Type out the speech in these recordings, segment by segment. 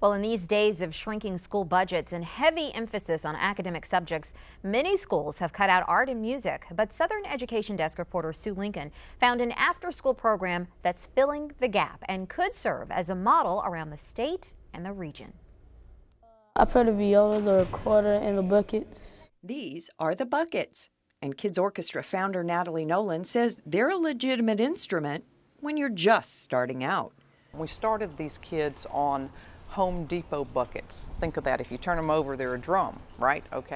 Well, in these days of shrinking school budgets and heavy emphasis on academic subjects, many schools have cut out art and music. But Southern Education Desk reporter Sue Lincoln found an after-school program that's filling the gap and could serve as a model around the state and the region. I play the viola, the recorder, and the buckets. These are the buckets. And Kids Orchestra founder Natalie Nolan says they're a legitimate instrument when you're just starting out. We started these kids on Home Depot buckets. Think of that. If you turn them over, they're a drum, right? Okay.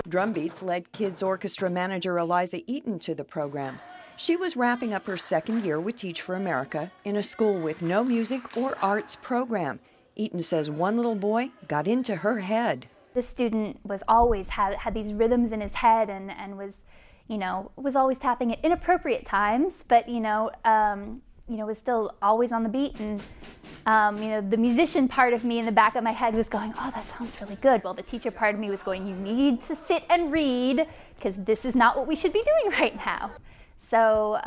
Drum beats led Kids Orchestra manager Eliza Eaton to the program. She was wrapping up her second year with Teach for America in a school with no music or arts program. Eaton says one little boy got into her head. The student was always had these rhythms in his head and was, was always tapping at inappropriate times, but was still always on the beat. And the musician part of me in the back of my head was going, "Oh, that sounds really good." Well, the teacher part of me was going, "You need to sit and read because this is not what we should be doing right now." So,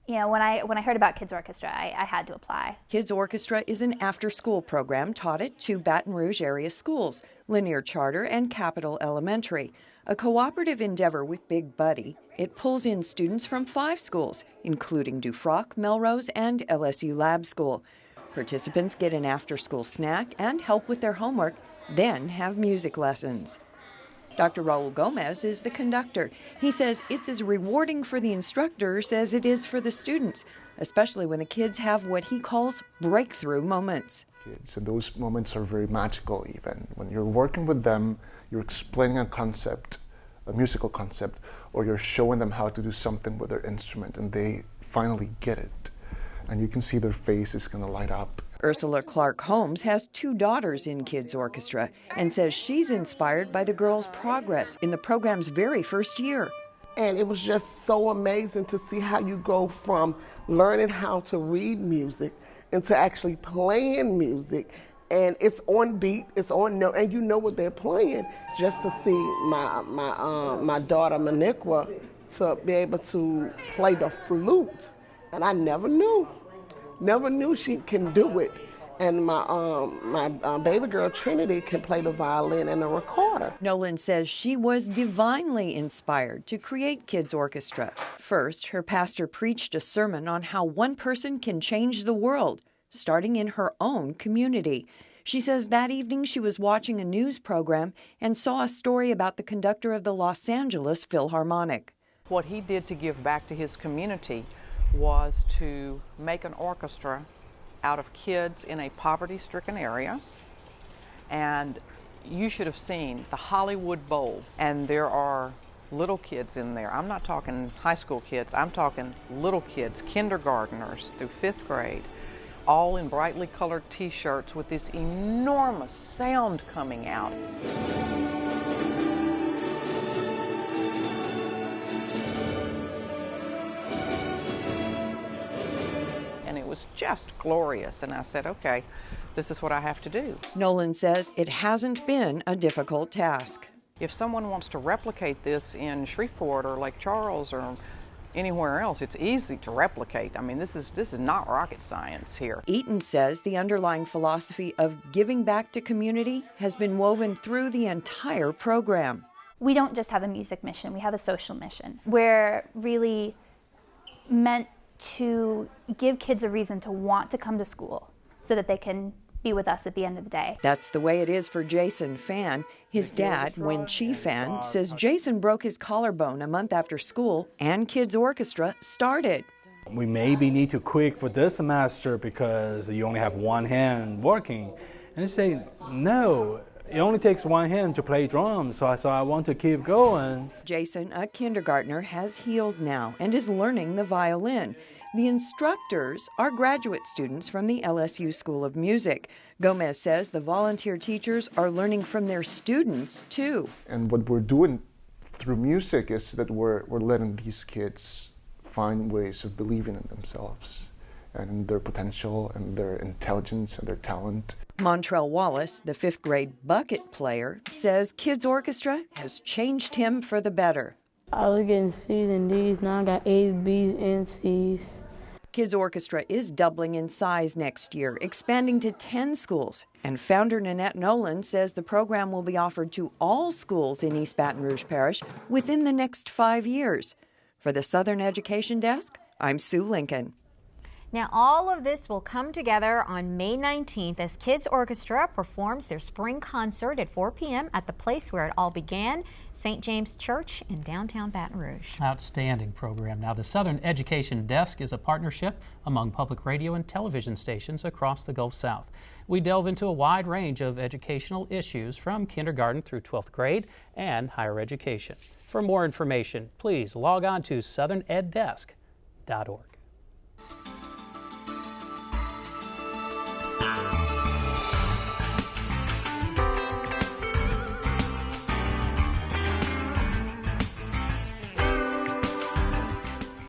when I heard about Kids Orchestra, I had to apply. Kids Orchestra is an after-school program taught at two Baton Rouge area schools, Lanier Charter and Capitol Elementary. A cooperative endeavor with Big Buddy, it pulls in students from 5 schools, including Dufrock, Melrose, and LSU Lab School. Participants get an after-school snack and help with their homework, then have music lessons. Dr. Raul Gomez is the conductor. He says it's as rewarding for the instructors as it is for the students, especially when the kids have what he calls breakthrough moments. So those moments are very magical even. When you're working with them, you're explaining a concept, a musical concept, or you're showing them how to do something with their instrument and they finally get it. And you can see their face is going to light up. Ursula Clark Holmes has 2 daughters in Kids Orchestra and says she's inspired by the girls' progress in the program's very first year. And it was just so amazing to see how you go from learning how to read music into actually playing music. And it's on beat, it's on note, and you know what they're playing. Just to see my daughter Maniqua to be able to play the flute, and I never knew she can do it. And my baby girl Trinity can play the violin and the recorder. Nolan says she was divinely inspired to create Kids Orchestra. First, her pastor preached a sermon on how one person can change the world, starting in her own community. She says that evening she was watching a news program and saw a story about the conductor of the Los Angeles Philharmonic. What he did to give back to his community was to make an orchestra out of kids in a poverty-stricken area. And you should have seen the Hollywood Bowl, and there are little kids in there. I'm not talking high school kids, I'm talking little kids, kindergartners through 5th grade, all in brightly colored t-shirts with this enormous sound coming out. And it was just glorious, and I said, okay, this is what I have to do. Nolan says it hasn't been a difficult task. If someone wants to replicate this in Shreveport or Lake Charles or anywhere else, it's easy to replicate. I mean, this is not rocket science here. Eaton says the underlying philosophy of giving back to community has been woven through the entire program. We don't just have a music mission, we have a social mission. We're really meant to give kids a reason to want to come to school so that they can be with us at the end of the day. That's the way it is for Jason Fan. His dad, Wen Chi Fan, says Jason broke his collarbone a month after school and Kids Orchestra started. We maybe need to quit for this semester because you only have one hand working. And they say, no, it only takes one hand to play drums, so I want to keep going. Jason, a kindergartner, has healed now and is learning the violin. The instructors are graduate students from the LSU School of Music. Gomez says the volunteer teachers are learning from their students, too. And what we're doing through music is that we're letting these kids find ways of believing in themselves and in their potential and their intelligence and their talent. Montrell Wallace, the 5th grade bucket player, says Kids Orchestra has changed him for the better. I was getting C's and D's, now I got A's, B's, and C's. Kids Orchestra is doubling in size next year, expanding to 10 schools. And founder Nanette Nolan says the program will be offered to all schools in East Baton Rouge Parish within the next 5 years. For the Southern Education Desk, I'm Sue Lincoln. Now, all of this will come together on May 19th as Kids Orchestra performs their spring concert at 4 p.m. at the place where it all began, St. James Church in downtown Baton Rouge. Outstanding program. Now, the Southern Education Desk is a partnership among public radio and television stations across the Gulf South. We delve into a wide range of educational issues from kindergarten through 12th grade and higher education. For more information, please log on to southerneddesk.org.